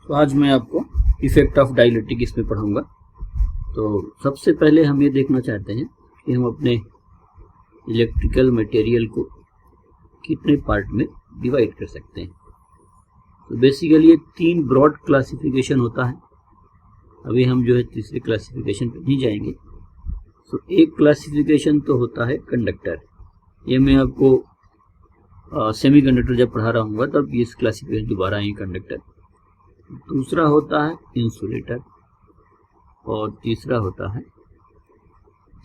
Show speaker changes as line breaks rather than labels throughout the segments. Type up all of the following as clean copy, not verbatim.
तो आज मैं आपको इफेक्ट ऑफ डाइलेक्ट्रिक इसमें पढ़ाऊंगा। तो सबसे पहले हम ये देखना चाहते हैं कि हम अपने इलेक्ट्रिकल मटेरियल को कितने पार्ट में डिवाइड कर सकते हैं। तो बेसिकली ये 3 ब्रॉड क्लासिफिकेशन होता है। अभी हम जो है तीसरे क्लासिफिकेशन पे नहीं जाएंगे। तो एक क्लासिफिकेशन तो होता है कंडक्टर, ये मैं आपको सेमीकंडक्टर जब पढ़ा रहा हूँ तब इस क्लासिफिकेशन दोबारा आएंगे कंडक्टर। दूसरा होता है इंसुलेटर और तीसरा होता है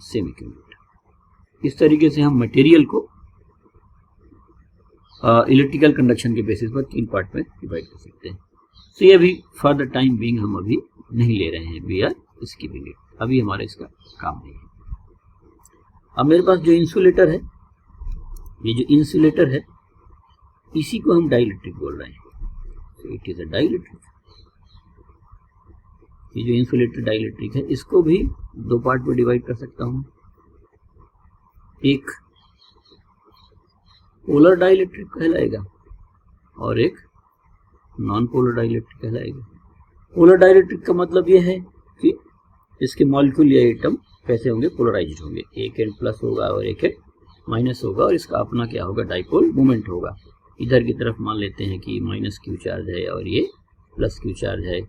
सेमीकंडक्टर। इस तरीके से हम मटेरियल को इलेक्ट्रिकल कंडक्शन के बेसिस पर 3 पार्ट में डिवाइड कर सकते हैं। तो ये अभी फॉर द टाइम बीइंग हम अभी नहीं ले रहे हैं, वी आर स्किपिंग इट, अभी हमारा इसका काम नहीं है। अब मेरे पास जो इंसुलेटर है, ये जो इंसुलेटर है इसी को हम डाइलेक्ट्रिक बोल रहे हैं। तो इट इज अ डाइलेक्ट्रिक। ये जो इंसुलेटर डाइलेक्ट्रिक है इसको भी 2 पार्ट में डिवाइड कर सकता हूँ। एक पोलर डाइलेक्ट्रिक कहलाएगा और एक नॉन पोलर डाइलेक्ट्रिक कहलाएगा। पोलर डाइलेक्ट्रिक का मतलब यह है कि इसके मॉलिक्यूल या एटम कैसे होंगे, पोलराइज्ड होंगे। एक एंड प्लस होगा और एक एंड माइनस होगा और इसका अपना क्या होगा, डाइपोल मोमेंट होगा। इधर की तरफ मान लेते हैं कि माइनस क्यू चार्ज है और ये प्लस क्यू चार्ज है,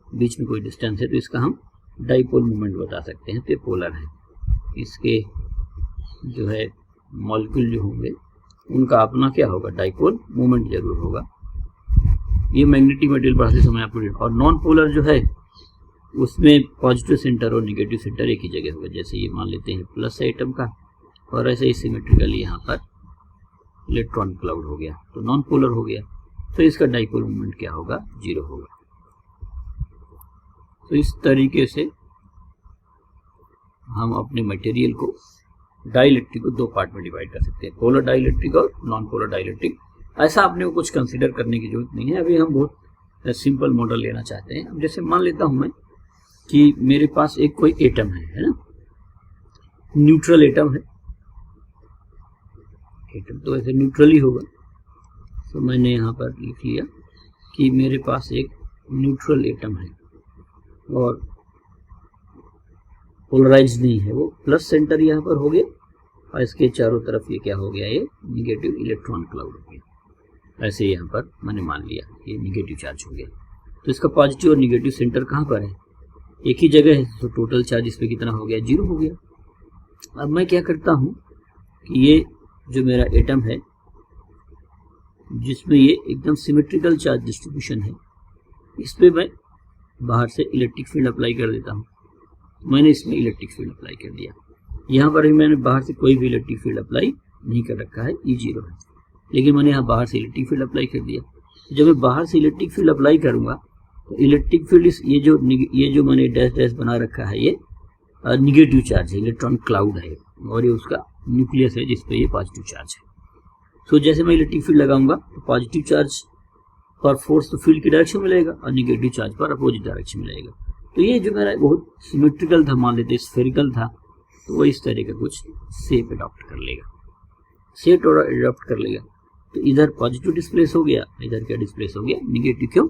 बीच में कोई डिस्टेंस है तो इसका हम डाइपोल मोमेंट बता सकते हैं। तो पोलर है, इसके जो है मॉलिक्यूल जो होंगे उनका अपना क्या होगा, डाइपोल मोमेंट जरूर होगा। ये मैग्नेटिक मटेरियल पढ़ाते समय आपको। और नॉन पोलर जो है उसमें पॉजिटिव सेंटर और निगेटिव सेंटर एक ही जगह होगा। जैसे ये मान लेते हैं प्लस एटम का और ऐसे ही सिमेट्रिकली यहाँ पर इलेक्ट्रॉन क्लाउड हो गया, तो नॉन पोलर हो गया। तो इसका डाइपोल मोमेंट क्या होगा, 0 होगा। तो इस तरीके से हम अपने मटेरियल को डाइलेक्ट्रिक को 2 पार्ट में डिवाइड कर सकते हैं, पोलर डाइलेक्ट्रिक और नॉन पोलर डाइलेक्ट्रिक। ऐसा आपने को कुछ कंसीडर करने की जरूरत नहीं है। अभी हम बहुत सिंपल मॉडल लेना चाहते हैं। अब जैसे मान लेता हूं मैं कि मेरे पास एक कोई एटम है ना, न्यूट्रल एटम है। एटम तो ऐसे न्यूट्रल ही होगा। तो मैंने यहाँ पर लिख लिया कि मेरे पास एक न्यूट्रल एटम है और पोलराइज नहीं है, वो प्लस सेंटर यहाँ पर हो गया और इसके चारों तरफ ये क्या हो गया, ये निगेटिव इलेक्ट्रॉन क्लाउड हो गया। ऐसे यहाँ पर मैंने मान लिया ये निगेटिव चार्ज हो गया। तो इसका पॉजिटिव और निगेटिव सेंटर कहाँ पर है, एक ही जगह है। तो टोटल चार्ज इस पर कितना हो गया, 0 हो गया। अब मैं क्या करता हूँ कि ये जो मेरा एटम है जिसमें ये एकदम सिमेट्रिकल चार्ज डिस्ट्रीब्यूशन है, इस पर मैं बाहर से इलेक्ट्रिक फील्ड अप्लाई कर देता हूँ। मैंने इसमें इलेक्ट्रिक फील्ड अप्लाई कर दिया। यहाँ पर भी मैंने बाहर से कोई भी इलेक्ट्रिक फील्ड अप्लाई नहीं कर रखा है, ये 0 है, लेकिन मैंने यहाँ बाहर से इलेक्ट्रिक फील्ड अप्लाई कर दिया। जब मैं बाहर से इलेक्ट्रिक फील्ड अप्लाई करूँगा तो इलेक्ट्रिक फील्ड ये जो मैंने डैश डैश बना रखा है ये निगेटिव चार्ज है, इलेक्ट्रॉन क्लाउड है और ये उसका न्यूक्लियस है जिसपे ये पॉजिटिव चार्ज है। तो जैसे मैं इलेक्ट्रिक फील्ड लगाऊंगा तो पॉजिटिव चार्ज पर फोर्स तो फील्ड की डायरेक्शन मिलेगा और निगेटिव चार्ज पर अपोजिट डायरेक्शन मिलेगा। तो ये जो मेरा बहुत सिमेट्रिकल था, मान लेते स्फेरिकल था, तो वो इस तरह का कुछ शेप अडॉप्ट कर लेगा, शेप अडॉप्ट कर लेगा। तो इधर पॉजिटिव डिस्प्लेस हो गया, इधर क्या डिस्प्लेस हो गया, निगेटिव। क्यों,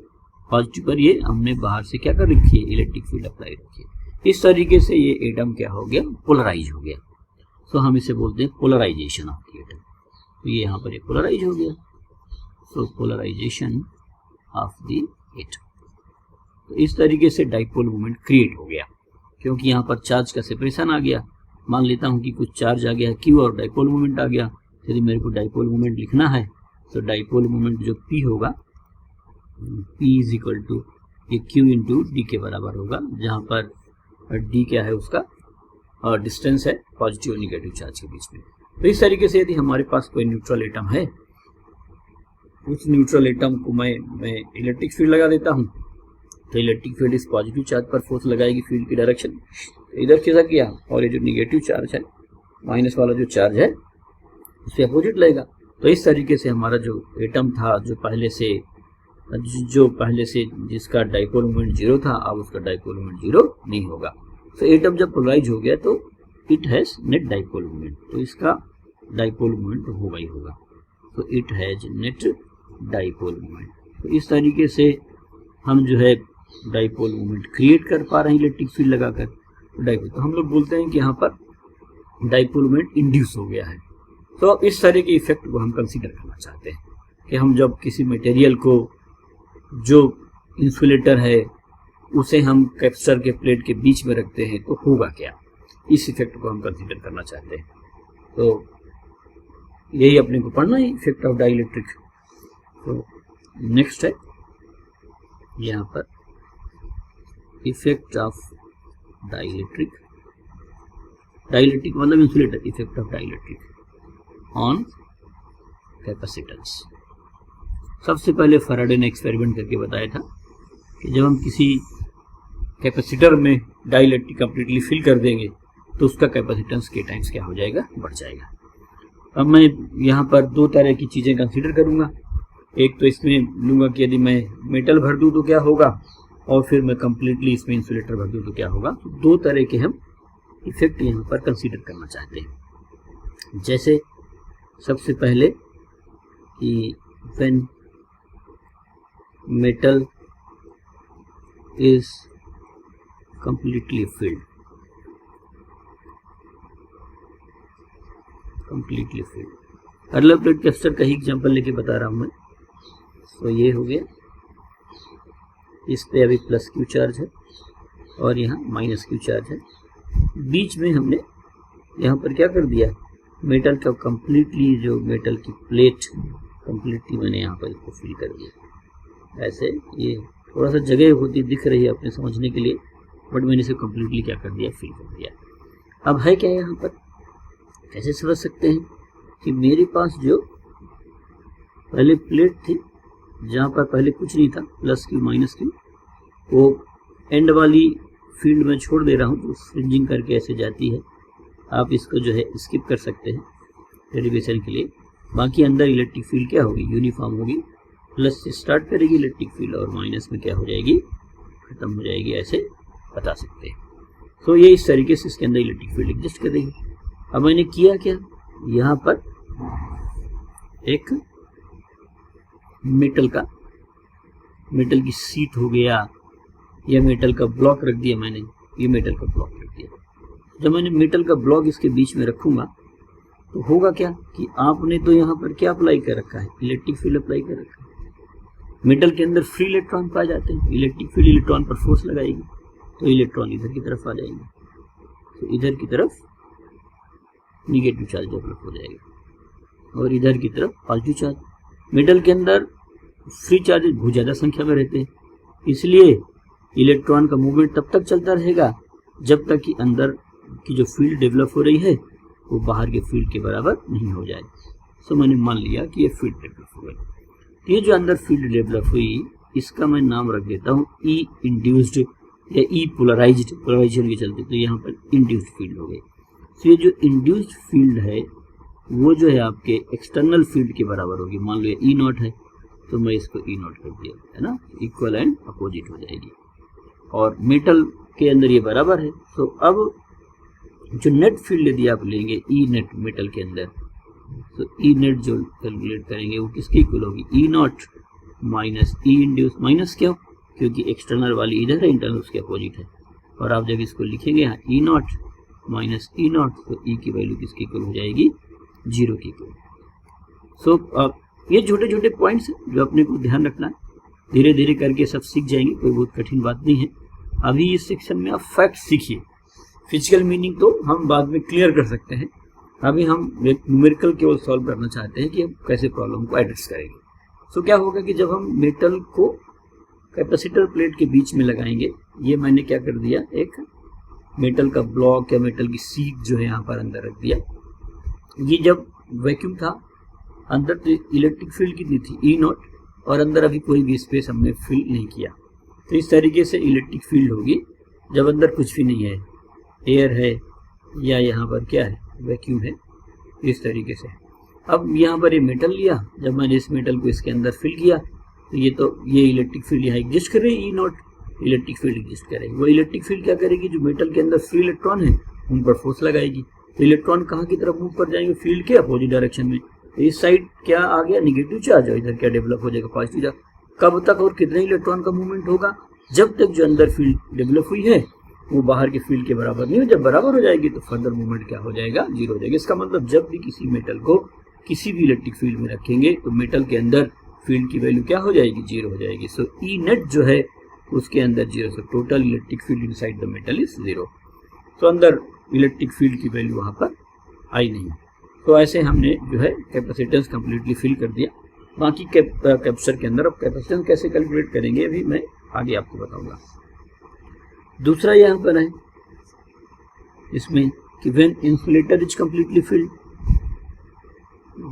पॉजिटिव पर ये हमने बाहर से क्या कर रखी है, इलेक्ट्रिक फील्ड अप्लाई रखी है। इस तरीके से ये एटम क्या हो गया, पोलराइज हो गया। तो हम इसे बोलते हैं पोलराइजेशन ऑफ द एटम। तो ये यहाँ पर पोलराइज हो गया। तो पोलराइजेशन ऑफ द एटम। तो इस तरीके से डाइपोल मोमेंट क्रिएट हो गया, क्योंकि यहाँ पर चार्ज का सेपरेशन आ गया। मान लेता हूँ कि कुछ चार्ज आ गया Q और डाइपोल मोमेंट आ गया। यदि मेरे को डाइपोल मोमेंट लिखना है तो डाइपोल मोमेंट जो P होगा, P इज इक्वल टू ये Q इंटू डी के बराबर होगा, जहाँ पर D क्या है, उसका और डिस्टेंस है पॉजिटिव और निगेटिव चार्ज के बीच में। तो इस तरीके से यदि हमारे पास कोई न्यूट्रल एटम है, उस न्यूट्रल एटम को मैं इलेक्ट्रिक फील्ड लगा देता हूँ। तो इलेक्ट्रिक फील्ड इस पॉजिटिव चार्ज पर फोर्स लगाएगी फील्ड की डायरेक्शन, तो इधर खिसक गया और ये जो निगेटिव चार्ज है, माइनस वाला जो चार्ज है, उससे अपोजिट लगेगा। तो इस तरीके से हमारा जो एटम था, जो पहले से जिसका डाइपोल मोमेंट 0 था, अब उसका डाइपोल मोमेंट 0 नहीं होगा। तो एटम जब पोलराइज हो गया तो it has net dipole moment, तो इसका डाइपोल मोमेंट तो होगा ही होगा। तो it has net dipole moment. तो इस तरीके से हम जो है डाइपोल मोमेंट क्रिएट कर पा रहे हैं इलेक्ट्रिक फील्ड लगाकर डाइपोल, तो हम लोग बोलते हैं कि यहाँ पर डाइपोल मोमेंट इंड्यूस हो गया है। तो अब इस तरह के इफेक्ट को हम कंसीडर करना चाहते हैं कि हम जब किसी मटेरियल को, जो इंसुलेटर है, उसे हम कैपेसिटर के प्लेट के बीच में रखते हैं तो होगा क्या, इस इफेक्ट को हम कंसीडर करना चाहते हैं। तो यही अपने को पढ़ना है, इफेक्ट ऑफ डाइलेक्ट्रिक। तो नेक्स्ट है यहाँ पर इफेक्ट ऑफ डाइलेक्ट्रिक, डाइलेक्ट्रिक मतलब insulator, effect of dielectric on capacitance. सबसे पहले फैराडे ने एक्सपेरिमेंट करके बताया था कि जब हम किसी कैपेसिटर में डाइलेक्ट्रिक कंप्लीटली फिल कर देंगे तो उसका कैपेसिटेंस के टाइम्स क्या हो जाएगा, बढ़ जाएगा। अब मैं यहाँ पर दो तरह की चीज़ें कंसीडर करूँगा। एक तो इसमें लूँगा कि यदि मैं मेटल भर दूँ तो क्या होगा, और फिर मैं कंप्लीटली इसमें इंसुलेटर भर दूँ तो क्या होगा। तो दो तरह के हम इफेक्ट यहाँ पर कंसीडर करना चाहते हैं। जैसे सबसे पहले कि when metal is completely field, parallel plate capacitor का ही एग्जांपल लेके बता रहा हूँ मैं। तो ये हो गया, इस पे अभी प्लस क्यू चार्ज है और यहाँ माइनस क्यू चार्ज है। बीच में हमने यहाँ पर क्या कर दिया, मेटल का कंप्लीटली, जो मेटल की प्लेट कंप्लीटली मैंने यहाँ पर इसको फिल कर दिया। ऐसे ये थोड़ा सा जगह होती दिख रही है अपने समझने के लिए, बट मैंने इसे कंप्लीटली क्या कर दिया, फिल कर दिया। अब है क्या यहाँ पर, कैसे समझ सकते हैं कि मेरे पास जो पहले प्लेट थी जहाँ पर पहले कुछ नहीं था, प्लस क्यू माइनस क्यू, वो एंड वाली फील्ड में छोड़ दे रहा हूँ जो फ्रिंजिंग करके ऐसे जाती है। आप इसको जो है स्किप कर सकते हैं डेरिवेशन के लिए। बाकी अंदर इलेक्ट्रिक फील्ड क्या होगी, यूनिफॉर्म होगी, प्लस से स्टार्ट करेगी इलेक्ट्रिक फील्ड और माइनस में क्या हो जाएगी, खत्म हो जाएगी, ऐसे बता सकते हैं। तो ये इस तरीके से इसके अंदर इलेक्ट्रिक फील्ड एग्जिस्ट करेगी। अब मैंने किया क्या, यहाँ पर एक मेटल की सीट हो गया या मेटल का ब्लॉक रख दिया मैंने, ये मेटल का ब्लॉक रख दिया। जब मैंने मेटल का ब्लॉक इसके बीच में रखूंगा तो होगा क्या कि आपने तो यहाँ पर क्या अप्लाई कर रखा है, इलेक्ट्रिक फील्ड अप्लाई कर रखा है। मेटल के अंदर फ्री इलेक्ट्रॉन पाए जाते हैं, इलेक्ट्रिक फील्ड इलेक्ट्रॉन पर फोर्स लगाएगी तो इलेक्ट्रॉन इधर की तरफ आ जाएंगे, तो इधर की तरफ निगेटिव चार्ज डेवलप हो जाएगा और इधर की तरफ पॉजिटिव चार्ज। मेटल के अंदर फ्री चार्जेस बहुत ज़्यादा संख्या में रहते हैं, इसलिए इलेक्ट्रॉन का मूवमेंट तब तक चलता रहेगा जब तक कि अंदर की जो फील्ड डेवलप हो रही है वो बाहर के फील्ड के बराबर नहीं हो जाए। सो मैंने मान लिया कि ये फील्ड डेवलप हो गई। ये जो अंदर फील्ड डेवलप हुई, इसका मैं नाम रख देता हूँ ई इंड्यूस्ड या ई पोलराइज्ड, पोलराइजेशन के चलते तो यहाँ पर इंड्यूस्ड फील्ड हो गई। तो ये जो इंड्यूस्ड फील्ड है वो जो है आपके एक्सटर्नल फील्ड के बराबर होगी। मान लो ये ई नॉट है तो मैं इसको ई नॉट कर दिया, है ना, इक्वल एंड अपोजिट हो जाएगी, और मेटल के अंदर ये बराबर है। तो अब जो नेट फील्ड यदि आप लेंगे ई नेट मेटल के अंदर, तो ई नेट जो कैलकुलेट करेंगे वो किसके इक्वल होगी, E naught minus E induce. Minus क्यों, क्योंकि एक्सटर्नल वाली इधर है, इंटरनल उसके अपोजिट है। और आप जब इसको लिखेंगे यहाँ ई नॉट माइनस ई नॉट, तो ई की वैल्यू किसके इक्वल हो जाएगी, 0 की इक्वल। सो अब ये छोटे छोटे पॉइंट्स हैं जो अपने को ध्यान रखना है, धीरे धीरे करके सब सीख जाएंगे, कोई बहुत कठिन बात नहीं है। अभी इस सेक्शन में आप फैक्ट सीखिए, फिजिकल मीनिंग तो हम बाद में क्लियर कर सकते हैं। अभी हम न्यूमेरिकल केवल सॉल्व करना चाहते हैं कि हम कैसे प्रॉब्लम को एड्रेस करेंगे। सो क्या होगा कि जब हम मेटल को कैपेसिटर प्लेट के बीच में लगाएंगे, ये मैंने क्या कर दिया, एक मेटल का ब्लॉक या मेटल की सीट जो है यहाँ पर अंदर रख दिया। ये जब वैक्यूम था, अंदर तो इलेक्ट्रिक फील्ड कितनी थी, ई नॉट, और अंदर अभी कोई भी स्पेस हमने फिल नहीं किया। तो इस तरीके से इलेक्ट्रिक फील्ड होगी जब अंदर कुछ भी नहीं है, एयर है या यहाँ पर क्या है, वैक्यूम है, इस तरीके से। अब यहाँ पर ये मेटल लिया, जब मैंने इस मेटल को इसके अंदर फिल किया तो ये इलेक्ट्रिक फील्ड यहाँ एग्जिस्ट कर रही है, ई नॉट इलेक्ट्रिक फील्ड एग्जिस्ट करेगी। वो इलेक्ट्रिक फील्ड क्या करेगी, जो मेटल के अंदर फ्री इलेक्ट्रॉन है उन पर फोर्स लगाएगी, तो इलेक्ट्रॉन कहाँ की तरफ मूव कर जाएंगे, फील्ड के अपोजिट डायरेक्शन में। तो इस साइड क्या आ गया, निगेटिव चार्ज, और इधर क्या डेवलप हो जाएगा, पॉजिटिव चार्ज। कब तक और कितने इलेक्ट्रॉन का मूवमेंट होगा? जब तक जो अंदर फील्ड डेवलप हुई है वो बाहर के फील्ड के बराबर नहीं हो। जब बराबर हो जाएगी तो फर्दर मूवमेंट क्या हो जाएगा? जीरो हो जाएगा। इसका मतलब जब भी किसी मेटल को किसी भी इलेक्ट्रिक फील्ड में रखेंगे तो मेटल के अंदर फील्ड की वैल्यू क्या हो जाएगी? जीरो हो जाएगी। सो ई नेट जो है उसके अंदर zero. So total electric field inside the metal is zero. तो अंदर इलेक्ट्रिक फील्ड की वैल्यू वहाँ पर आई नहीं। तो ऐसे हमने जो है कैपेसिटेंस कंप्लीटली फिल कर दिया। बाकी कैपेसिटर के अंदर अब कैपेसिटेंस कैसे कैलकुलेट करेंगे अभी मैं आगे आपको बताऊंगा। दूसरा यहाँ पर है इसमें कि when insulator is completely filled,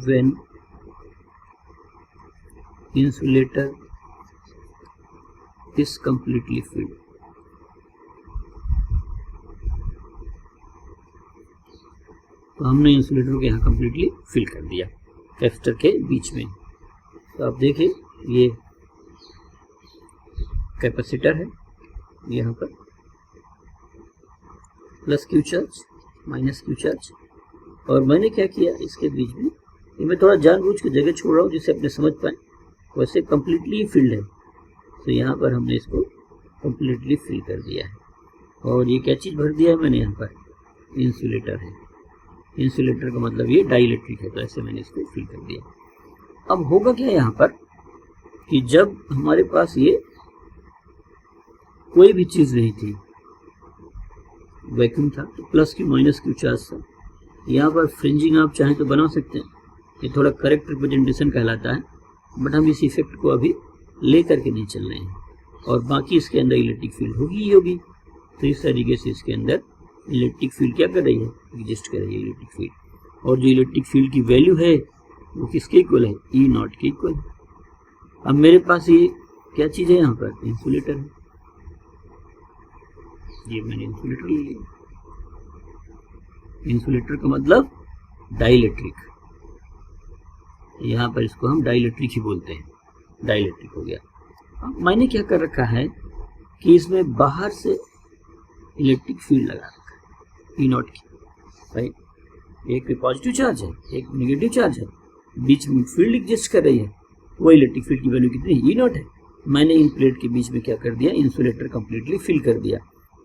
when insulator is completely filled, तो हमने इंसुलेटर को यहाँ कंप्लीटली फिल कर दिया कैपेसिटर के बीच में। तो आप देखिए ये कैपेसिटर है, यहाँ पर plus Q charge minus Q charge, और मैंने क्या किया इसके बीच में, ये मैं थोड़ा जानबूझ के जगह छोड़ रहा हूँ जिससे अपने समझ पाए। वैसे कंप्लीटली फिल्ड है तो यहाँ पर हमने इसको कंप्लीटली फिल कर दिया है। और ये क्या चीज़ भर दिया है मैंने यहाँ पर? इंसुलेटर है। इंसुलेटर का मतलब ये डाइलेक्ट्रिक है, तो ऐसे मैंने इसको फिल कर दिया। अब होगा क्या यहाँ पर कि जब हमारे पास ये कोई भी चीज़ नहीं थी, वैक्यूम था, तो plus Q minus Q charge था। यहाँ पर फ्रिंजिंग आप चाहें तो बना सकते हैं, ये थोड़ा करेक्ट रिप्रेजेंटेशन कहलाता है, बट हम इस इफेक्ट को अभी ले करके नहीं चल रहे हैं। और बाकी इसके अंदर इलेक्ट्रिक फील्ड होगी ही होगी। तो इस तरीके से इसके अंदर इलेक्ट्रिक फील्ड क्या कर रही है? एग्जिस्ट कर रही है इलेक्ट्रिक फील्ड। और जो इलेक्ट्रिक फील्ड की वैल्यू है वो किसके इक्वल है? ई नॉट के इक्वल। अब मेरे पास ये क्या चीज़ है यहाँ पर? इंसुलेटर है। ये मैंने इंसुलेटर ले लिया। इंसुलेटर का मतलब डाइलेक्ट्रिक, यहाँ पर इसको हम डाइलेक्ट्रिक ही बोलते हैं, डाइलेक्ट्रिक हो गया। अब मैंने क्या कर रखा है कि इसमें बाहर से इलेक्ट्रिक फील्ड लगा रखा है ई नॉट की, राइट। एक पॉजिटिव चार्ज है, एक नेगेटिव चार्ज है, बीच में फील्ड एग्जिस्ट कर रही है। वो इलेक्ट्रिक फील्ड की वैल्यू कितनी? ई नॉट है। मैंने इन प्लेट के बीच में क्या कर दिया? इंसुलेटर कंप्लीटली फिल कर दिया।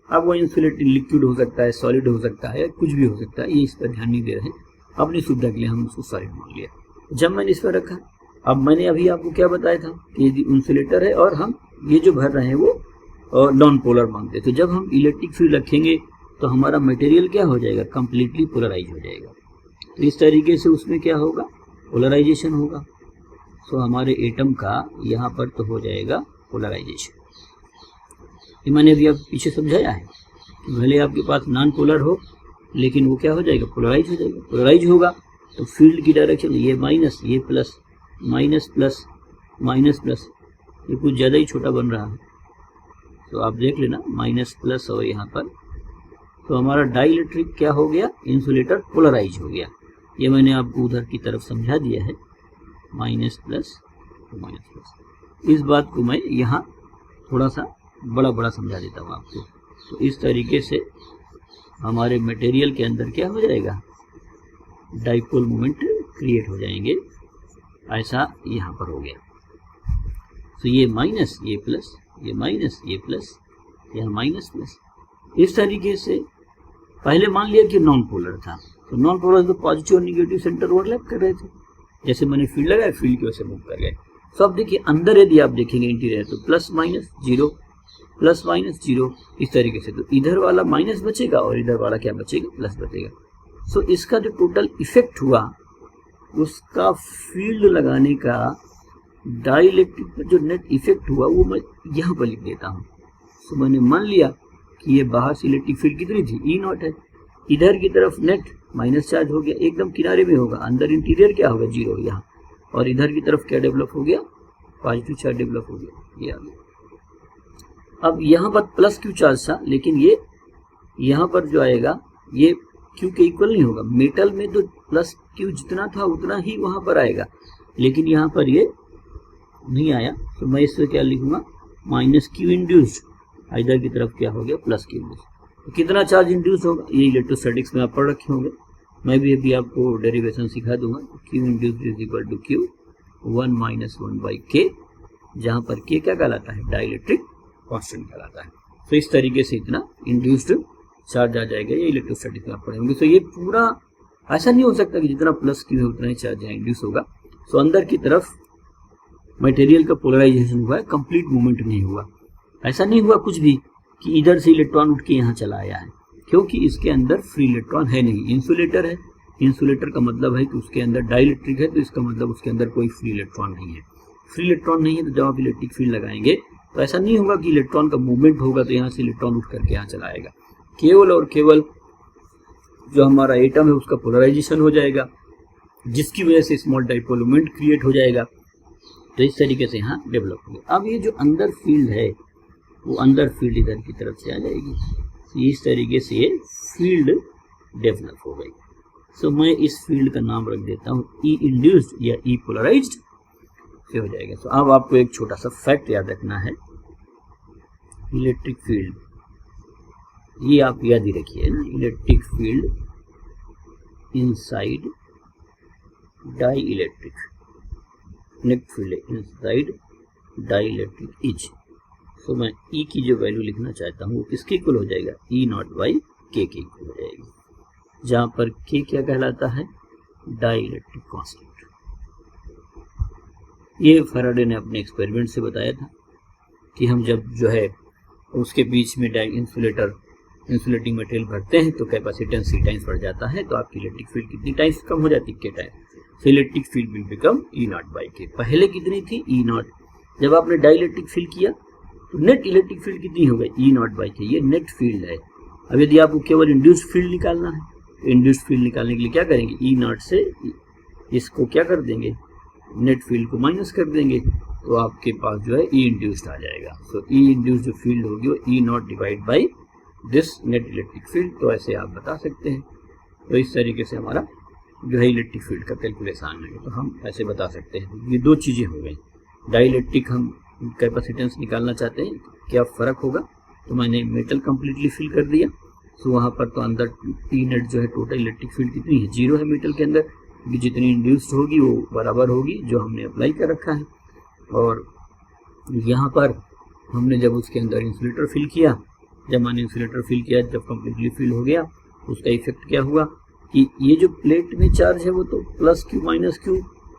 अब वो इंसुलेटर लिक्विड हो सकता है, सॉलिड हो सकता है, कुछ भी हो सकता है, ये इस पर ध्यान नहीं दे रहे हैं। अपनी सुविधा के लिए हम उसको सॉलिड मान लिया। जब मैंने इस पर रखा, अब मैंने अभी आपको क्या बताया था कि ये इंसुलेटर है और हम ये जो भर रहे हैं वो नॉन पोलर मानते हैं। तो जब हम इलेक्ट्रिक फील्ड रखेंगे तो हमारा मटेरियल क्या हो जाएगा? कंप्लीटली पोलराइज हो जाएगा। तो इस तरीके से उसमें क्या होगा? पोलराइजेशन होगा। सो हमारे एटम का यहाँ पर तो हो जाएगा पोलराइजेशन। ये मैंने अभी आप पीछे समझाया है कि भले आपके पास नॉन पोलर हो लेकिन वो क्या हो जाएगा? पोलराइज हो जाएगा। पोलराइज होगा तो फील्ड की डायरेक्शन ये माइनस, ये plus, minus plus, minus plus, ये कुछ ज़्यादा ही छोटा बन रहा है। तो आप देख लेना माइनस प्लस और यहाँ पर, तो हमारा डाइलेक्ट्रिक क्या हो गया? इंसुलेटर पोलराइज हो गया। ये मैंने आपको उधर की तरफ समझा दिया है, माइनस प्लस तो माइनस प्लस। इस बात को मैं यहाँ थोड़ा सा बड़ा समझा देता हूँ आपको। तो इस तरीके से हमारे मटेरियल के अंदर क्या हो जाएगा? डाइपोल मोमेंट क्रिएट हो जाएंगे। ऐसा यहाँ पर हो गया। तो ये माइनस, ये प्लस, ये माइनस, ये प्लस, यहाँ माइनस प्लस। इस तरीके से पहले मान लिया कि नॉन पोलर था, तो नॉन पोलर तो पॉजिटिव और निगेटिव सेंटर ओवरलैप कर रहे थे। जैसे मैंने फील्ड लगाया, फील्ड की वजह से मूव कर गए। तो अब देखिए अंदर यदि आप देखेंगे इंटीरियर, तो plus minus zero, plus minus zero, इस तरीके से। तो इधर वाला माइनस बचेगा और इधर वाला क्या बचेगा? प्लस बचेगा। सो इसका जो टोटल इफेक्ट हुआ उसका फील्ड लगाने का डाइलेक्ट्रिक पर जो नेट इफेक्ट हुआ वो मैं यहाँ पर लिख देता हूँ। सो मैंने मान लिया कि ये बाहर से इलेक्ट्रिक फील्ड कितनी थी? ई नॉट है। इधर की तरफ नेट माइनस चार्ज हो गया, एकदम किनारे में होगा। अंदर इंटीरियर क्या होगा? जीरो यहाँ। और इधर की तरफ क्या डेवलप हो गया? पॉजिटिव चार्ज डेवलप हो गया, ये आ गया। अब यहाँ पर प्लस क्यू चार्ज था, लेकिन ये यहाँ पर जो आएगा ये क्यू के इक्वल नहीं होगा। मेटल में तो प्लस क्यू जितना था उतना ही वहाँ पर आएगा, लेकिन यहाँ पर ये नहीं आया। तो मैं इससे क्या लिखूंगा? Minus Q induced. इधर की तरफ क्या हो गया? Plus Q induced. तो कितना चार्ज इंड्यूस होगा? ये इलेक्ट्रोस्टैटिक्स में आप पढ़ रखे होंगे, मैं भी अभी आपको डेरिवेशन सिखा दूंगा। Q induced is equal to Q 1 - 1/k जहां पर के क्या कहलाता है, डाइलेक्ट्रिक कांस्टेंट कहलाता है। तो इस तरीके से इतना इंड्यूस्ड चार्ज आ जाएगा, ये इलेक्ट्रोस्टैटिक्स में आप पढ़ेंगे। तो ये पूरा ऐसा नहीं हो सकता कि जितना प्लस क्यू है उतना ही चार्ज यहाँ इंड्यूस होगा। तो अंदर की तरफ मटेरियल का पोलराइजेशन हुआ है, कंप्लीट मूवमेंट नहीं हुआ। ऐसा नहीं हुआ कुछ भी कि इधर से इलेक्ट्रॉन उठ के यहाँ चला आया है, क्योंकि इसके अंदर फ्री इलेक्ट्रॉन है नहीं, इंसुलेटर है। इंसुलेटर का मतलब है कि उसके अंदर डाइलेक्ट्रिक है, तो इसका मतलब उसके अंदर कोई फ्री इलेक्ट्रॉन नहीं है। फ्री इलेक्ट्रॉन नहीं है तो जब आप इलेक्ट्रिक फील्ड लगाएंगे तो ऐसा नहीं होगा कि इलेक्ट्रॉन का मूवमेंट होगा तो यहाँ से इलेक्ट्रॉन उठ करके यहाँ चला आएगा। केवल और केवल जो हमारा एटम है उसका पोलराइजेशन हो जाएगा, जिसकी वजह से स्मॉल डाइपोल मोमेंट क्रिएट हो जाएगा। तो इस तरीके से यहाँ डेवलप हो गया। अब ये जो अंदर फील्ड है वो अंदर फील्ड इधर की तरफ से आ जाएगी, तो इस तरीके से ये फील्ड डेवलप हो गई। सो मैं इस फील्ड का नाम रख देता हूँ ई इंड्यूस्ड या ई पोलराइज्ड से हो जाएगा। तो अब आपको एक छोटा सा फैक्ट याद रखना है, इलेक्ट्रिक फील्ड, ये आप याद ही रखिए ना, electric field inside dielectric, net field inside dielectric is. तो मैं ई की जो वैल्यू लिखना चाहता हूँ वो किसके इक्वल हो जाएगा, ई नॉट बाई के इक्वल हो जाएगी, जहाँ पर के क्या कहलाता है, डाई इलेक्ट्रिक कांस्टेंट। ये फैराडे ने अपने एक्सपेरिमेंट से बताया था कि हम जब जो है उसके बीच में इंसुलेटिंग मटेरियल भरते हैं तो कैपेसिटेंस सी टाइम्स बढ़ जाता है, तो आपकी इलेक्ट्रिक फील्ड कितनी टाइम्स कम हो जाती है, के टाइम। तो electric field will become E not by के। पहले कितनी थी, ई नॉट। जब आपने डाई इलेक्ट्रिक फील्ड किया तो नेट इलेक्ट्रिक फील्ड कितनी हो गई, ई नॉट बाई के। ये नेट फील्ड है। अब यदि आपको केवल इंड्यूस्ड फील्ड निकालना है तो इंड्यूस्ड फील्ड निकालने के लिए क्या करेंगे, ई नॉट से इसको क्या कर देंगे, नेट फील्ड को माइनस कर देंगे, तो आपके पास जो है ई इंड्यूस्ड आ जाएगा। तो ई इंड्यूस्ड जो फील्ड होगी वो E naught divide by this net electric field. तो ऐसे आप बता सकते हैं। तो इस तरीके से हमारा जो है इलेक्ट्रिक फील्ड का कैलकुलेशन है, तो हम ऐसे बता सकते हैं। ये दो चीज़ें हो गई, डाई इलेक्ट्रिक हम कैपेसिटेंस निकालना चाहते हैं, क्या फ़र्क होगा, तो मैंने मेटल कम्प्लीटली फिल कर दिया। तो वहाँ पर तो अंदर टी नेट जो है टोटल इलेक्ट्रिक फील्ड कितनी है, 0 है मेटल के अंदर, क्योंकि जितनी इंड्यूस्ड होगी वो बराबर होगी जो हमने अप्लाई कर रखा है। और यहाँ पर हमने जब उसके अंदर इंसुलेटर फिल किया, जब मैंने इंसुलेटर फिल किया, जब कम्प्लीटली फिल हो गया, उसका इफेक्ट क्या हुआ कि ये जो प्लेट में चार्ज है वो तो प्लस क्यू माइनस क्यू,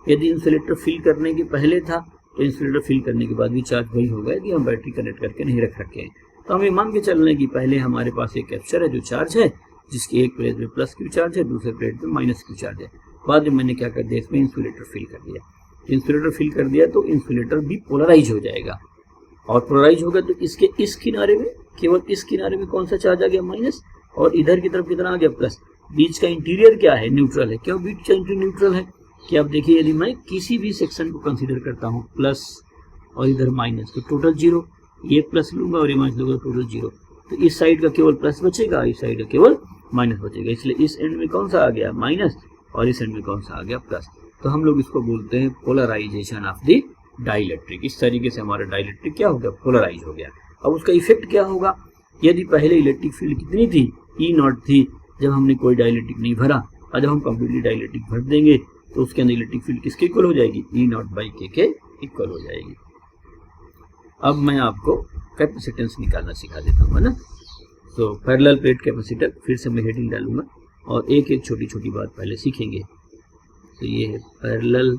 यदि इंसुलेटर फिल करने के पहले था तो इंसुलेटर फिल करने के बाद भी चार्ज वही होगा कि हम बैटरी कनेक्ट करके नहीं रख रखे हैं। तो हमें मान के चलना है कि पहले हमारे पास एक कैप्चर है जो चार्ज है, जिसकी एक प्लेट में प्लस क्यू चार्ज है, दूसरे प्लेट में माइनस क्यू चार्ज है। बाद में मैंने क्या कर दिया, इसमें इंसुलेटर फिल कर दिया। इंसुलेटर फिल कर दिया तो इंसुलेटर भी पोलराइज हो जाएगा, और पोलराइज होगा तो इसके इस किनारे में, केवल इस किनारे में कौन सा चार्ज आ गया, माइनस, और इधर की तरफ कितना आ गया, प्लस। बीच का इंटीरियर क्या है, न्यूट्रल है। क्यों बीच का इंटीरियर न्यूट्रल है कि आप देखिए, यदि मैं किसी भी सेक्शन को कंसीडर करता हूँ प्लस और इधर माइनस, तो टोटल 0, ये प्लस लूंगा और ये माइनस लूंगा, टोटल 0। तो इस साइड का केवल प्लस बचेगा, इस साइड का केवल माइनस बचेगा। इसलिए इस एंड में कौन सा आ गया, माइनस, और इस एंड में कौन सा आ गया, प्लस। तो हम लोग इसको बोलते हैं पोलराइजेशन ऑफ द डाइलेक्ट्रिक। इस तरीके से हमारा डाइलेक्ट्रिक क्या हो गया, पोलराइज हो गया। अब उसका इफेक्ट क्या होगा, यदि पहले इलेक्ट्रिक फील्ड कितनी थी, ई नॉट थी, जब हमने कोई डाइलेक्ट्रिक नहीं भरा, और जब हम कंप्लीटली डाइलेक्ट्रिक भर देंगे तो उसके अंदर इलेक्ट्रिक फील्ड किसके इक्वल हो जाएगी, ई नॉट बाई के इक्वल हो जाएगी। अब मैं आपको कैपेसिटेंस निकालना सिखा देता हूँ, है ना। तो पैरेलल प्लेट कैपेसिटर, फिर से मैं हेडिंग डालूंगा और एक एक छोटी छोटी बात पहले सीखेंगे। तो ये है पैरेलल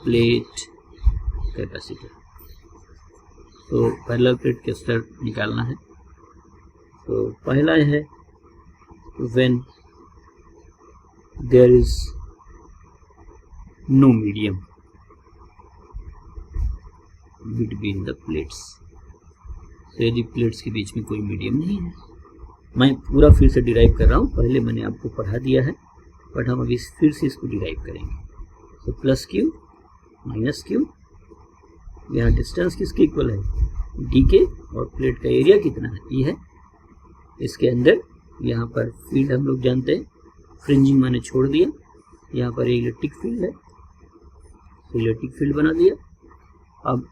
प्लेट कैपेसिटर। तो पैरेलल प्लेट कैपेसिटर निकालना है। तो पहला है when there is no medium between the plates. तो यदि प्लेट्स के बीच में कोई मीडियम नहीं है, मैं पूरा फिर से डिराइव कर रहा हूँ, पहले मैंने आपको पढ़ा दिया है, बट हम अभी फिर से इसको डिराइव करेंगे। तो प्लस क्यू माइनस क्यू, यहाँ डिस्टेंस किसके इक्वल है, डी के, और प्लेट का एरिया कितना है, ई है। इसके अंदर यहाँ पर फील्ड हम लोग जानते हैं, फ्रिंजिंग मैंने छोड़ दिया, यहाँ पर इलेक्ट्रिक फील्ड है, तो इलेक्ट्रिक फील्ड बना दिया। अब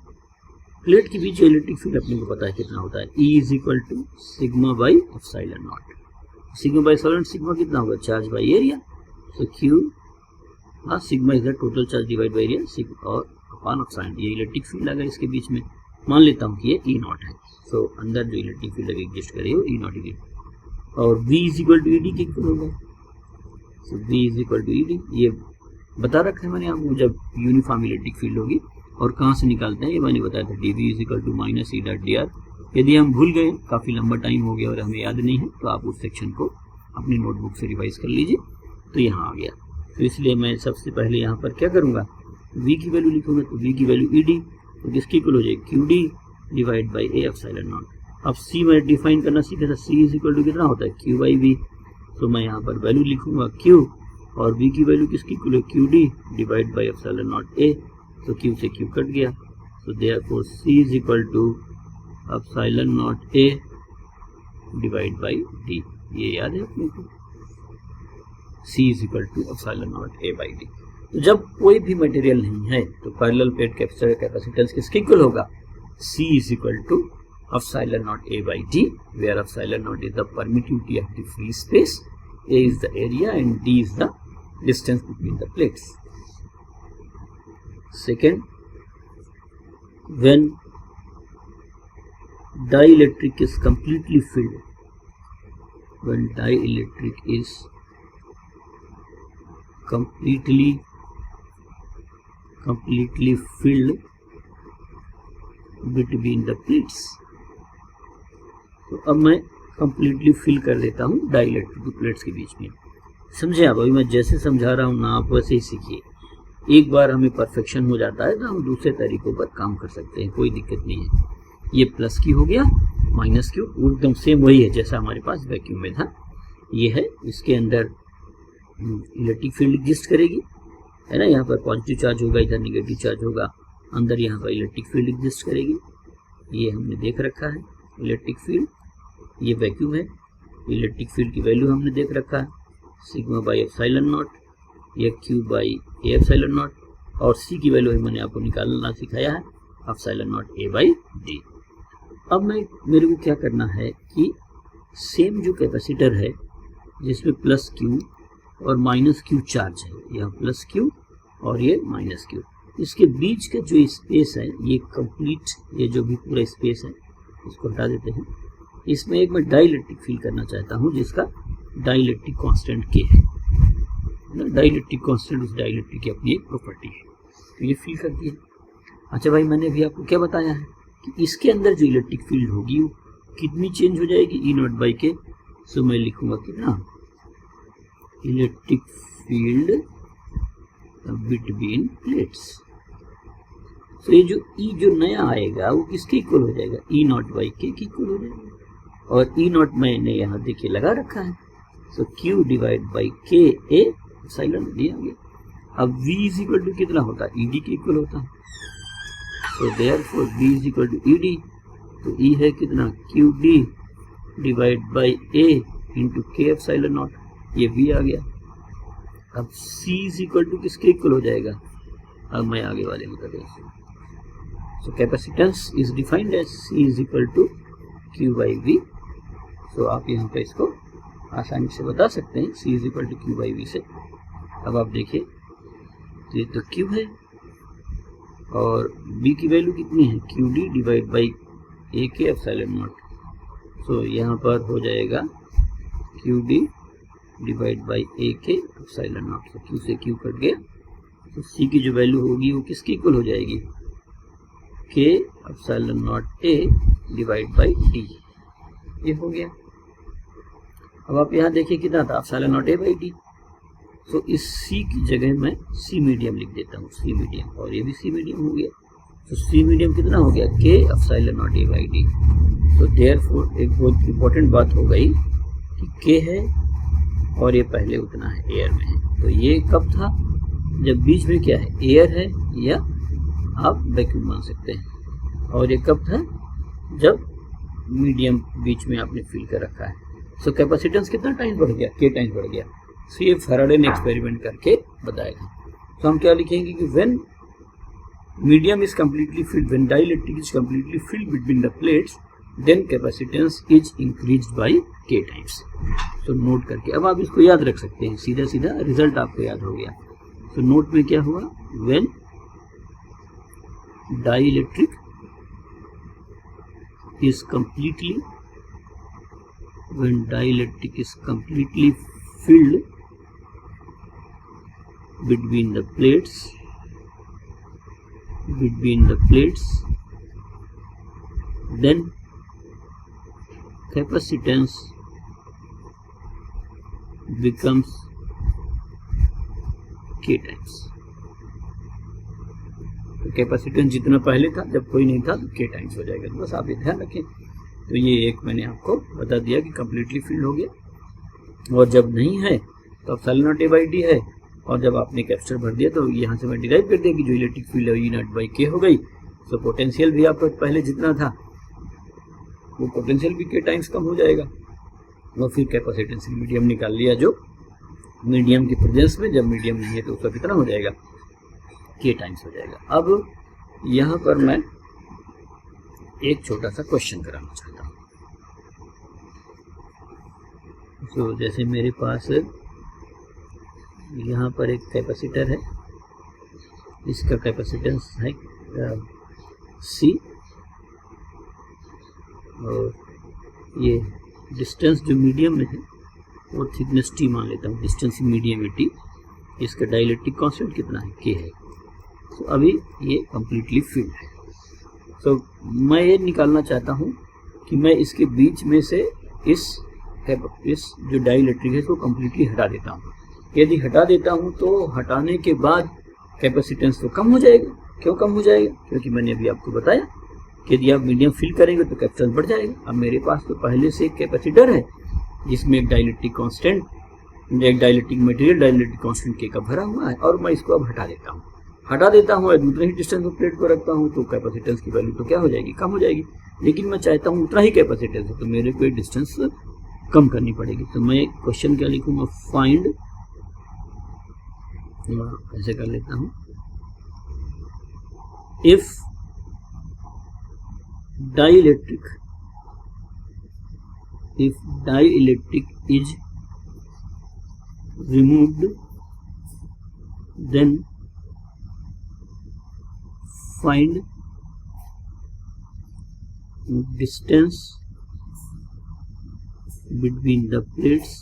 प्लेट के बीच इलेक्ट्रिक फील्ड अपने को पता है कितना होता है, E is equal to sigma by epsilon naught. Sigma by epsilon, sigma कितना होगा, चार्ज बाई एरिया। तो Q, हाँ, sigma is the total charge divide by area, और अपॉन ऑक्साइड। ये इलेक्ट्रिक फील्ड अगर इसके बीच में मान लेता हूँ कि ये ई नॉट है, सो अंदर जो इलेक्ट्रिक फील्ड एग्जिस्ट करे वो ई नॉट ई, और V is equal to ED के इक्वल होगा। So V is equal to ED, ये बता रखा है मैंने आपको जब यूनिफॉर्म इलेक्ट्रिक फील्ड होगी। और कहाँ से निकालते हैं ये मैंने बताया था, dV is equal to minus E dot D R. यदि हम भूल गए, काफ़ी लंबा टाइम हो गया और हमें याद नहीं है, तो आप उस सेक्शन को अपनी नोटबुक से रिवाइज कर लीजिए। तो यहाँ आ गया, तो इसलिए मैं सबसे पहले यहाँ पर क्या करूँगा, V की वैल्यू लिखूंगा। तो V की वैल्यू ईडी, तो किसकी इक्वल हो जाएगी, QD divide by A epsilon not. अब C मैं डिफाइन करना सीखा था, C इज इक्वल टू कितना होता है, Q बाई V। तो मैं यहाँ पर वैल्यू लिखूंगा Q, और V की वैल्यू किसकी इक्वल है, QD divide by epsilon naught A। तो Q से Q कट गया, तो therefore C is equal to epsilon naught A divide by D। ये याद है अपने को, C is equal to epsilon naught A by D। तो जब कोई भी मटेरियल नहीं है तो पैरेलल प्लेट कैपेसिटर कैपेसिटेंस किसके इक्वल होगा, C is equal to epsilon naught A by D, where epsilon naught is the permittivity of the free space, A is the area and D is the distance between the plates. Second, when dielectric is completely filled, when dielectric is completely filled between the plates, तो अब मैं completely fill कर देता हूँ dielectric plates के बीच में। समझे आप, अभी मैं जैसे समझा रहा हूँ ना, आप वैसे ही सीखिए। एक बार हमें परफेक्शन हो जाता है तो हम दूसरे तरीकों पर काम कर सकते हैं, कोई दिक्कत नहीं है। ये प्लस क्यू हो गया, माइनस क्यू एकदम सेम वही है जैसा हमारे पास वैक्यूम में था। ये है, इसके अंदर इलेक्ट्रिक फील्ड एग्जिस्ट करेगी, है ना। यहाँ पर पॉजिटिव चार्ज होगा, इधर निगेटिव चार्ज होगा, अंदर यहाँ पर इलेक्ट्रिक फील्ड एग्जिस्ट करेगी। ये हमने देख रखा है इलेक्ट्रिक फील्ड, ये वैक्यूम है। इलेक्ट्रिक फील्ड की वैल्यू हमने देख रखा है, सिग्मा बाई एप्सिलॉन नॉट, या Q by A epsilon not, और सी की वैल्यू मैंने आपको निकालना सिखाया है, epsilon naught A by D. अब मेरे को क्या करना है कि सेम जो कैपेसिटर है जिसमें प्लस क्यू और माइनस क्यू चार्ज है, यह प्लस क्यू और ये माइनस क्यू, इसके बीच का जो स्पेस है ये कंप्लीट, ये जो भी पूरा स्पेस है इसको हटा देते हैं। इसमें एक मैं डाइलेक्ट्रिक फील करना चाहता हूँ जिसका डाइलेक्ट्रिक कांस्टेंट के है ना। डाइलेक्ट्रिक कांस्टेंट उस डाइलेक्ट्रिक की अपनी एक प्रॉपर्टी है, तो ये फील कर दिया। अच्छा भाई, मैंने अभी आपको क्या बताया है कि इसके अंदर जो इलेक्ट्रिक फील्ड होगी वो कितनी चेंज हो जाएगी, ई नॉट बाई के। सो मैं लिखूंगा कितना, इलेक्ट्रिक फील्ड बिटवीन प्लेट्स। तो ये जो ई जो नया आएगा वो किसके इक्वल हो जाएगा, ई नॉट बाई के इक्वल हो जाएगा। और ई नॉट मैंने यहाँ देखिए लगा रखा है, सो क्यू डिवाइड बाई के ए एप्सिलॉन दिया गया। अब v इज इक्वल टू कितना होता है, ईडी के इक्वल होता है। So therefore v is equal to ED, तो ई है कितना, Q D divide by A into K epsilon naught, ये v आ गया। अब c इज इक्वल टू किसके इक्वल हो जाएगा, अब मैं आगे वाले में कर रहा हूँ। So capacitance is defined as c is equal to q by v। सो आप यहाँ पे इसको आसानी से बता सकते हैं, c is equal to q by v से। अब आप देखिए, तो ये तो q है और b की वैल्यू कितनी है, क्यू डी डिवाइड बाई ए के एप्सिलॉन नॉट। सो यहाँ पर हो जाएगा क्यू डी डिवाइड बाई ए के एप्सिलॉन नॉट। तो q से q कट गया, तो c की जो वैल्यू होगी वो किसकी इक्वल हो जाएगी, के epsilon naught A divide by D. ये हो गया। अब आप यहाँ देखिए कितना था, epsilon naught A by D. तो इस c की जगह मैं c मीडियम लिख देता हूँ, c मीडियम, और ये भी c मीडियम हो गया। तो c मीडियम कितना हो गया, के epsilon naught A by D. तो देयरफॉर एक बहुत इंपॉर्टेंट बात हो गई कि k है और ये पहले उतना है, एयर में है। तो ये कब था, जब बीच में क्या है, एयर है या आप वैक्यूम मान सकते हैं। और ये कब था, जब मीडियम बीच में आपने फिल कर रखा है। सो कैपेसिटेंस कितना टाइम बढ़ गया, के टाइम बढ़ गया। सो ये फैराडे ने एक्सपेरिमेंट करके बताएगा। तो हम क्या लिखेंगे कि when medium is completely filled, when dielectric is completely filled between the plates, then capacitance is increased by K times. तो नोट करके अब आप इसको याद रख सकते हैं, सीधा सीधा रिजल्ट आपको याद हो गया। तो नोट में क्या हुआ, when dielectric is completely filled between the plates, then capacitance becomes K times. तो कैपेसिटेंस जितना पहले था, जब कोई नहीं था तो K टाइम्स हो जाएगा। बस आप ये ध्यान रखें। तो ये एक मैंने आपको बता दिया कि कम्प्लीटली फिल्ड हो गया, और जब नहीं है तो epsilon naught A by D है, और जब आपने कैपेसिटर भर दिया तो यहाँ से मैं डिराइव कर दिया कि जो इलेक्ट्रिक फील्ड है E नॉट बाई K हो गई। तो पोटेंशियल भी आपका पहले जितना था वो पोटेंशियल भी K टाइम्स कम हो जाएगा, और फिर कैपेसिटेंस मीडियम निकाल लिया, जो मीडियम की प्रेजेंस में, जब मीडियम नहीं है तो उसका कितना हो जाएगा, K टाइम्स हो जाएगा। अब यहाँ पर मैं एक छोटा सा क्वेश्चन कराना चाहता हूँ। तो जैसे मेरे पास यहाँ पर एक कैपेसिटर है, इसका कैपेसिटेंस है C, और ये डिस्टेंस जो मीडियम में है वो थिकनेस T मान लेता हूँ, डिस्टेंस मीडियम में T। इसका डाइलेक्ट्रिक कांस्टेंट कितना है, K है। तो अभी ये कम्प्लीटली फिल्ड है। तो मैं ये निकालना चाहता हूँ कि मैं इसके बीच में से इस जो डाइलेक्ट्रिक है इसको कम्प्लीटली हटा देता हूँ। यदि हटा देता हूँ तो हटाने के बाद कैपेसिटेंस तो कम हो जाएगा। क्यों कम हो जाएगा? क्योंकि मैंने अभी आपको बताया कि यदि आप मीडियम फिल करेंगे तो कैपेसिटेंस बढ़ जाएगा। अब मेरे पास तो पहले से एक कैपेसिटर है जिसमें एक डाइलेक्ट्रिक कांस्टेंट, एक dielectric material dielectric constant K का भरा हुआ है, और मैं इसको अब हटा देता हूँ और दूसरे ही डिस्टेंस पर प्लेट को रखता हूँ, तो कैपेसिटेंस की वैल्यू तो क्या हो जाएगी, कम हो जाएगी। लेकिन मैं चाहता हूँ उतना ही कैपेसिटेंस है, तो मेरे को डिस्टेंस कम करनी पड़ेगी। तो मैं क्वेश्चन क्या लिखूंगा, फाइंड, ऐसे कर लेता हूँ, if dielectric is removed, then find distance between the plates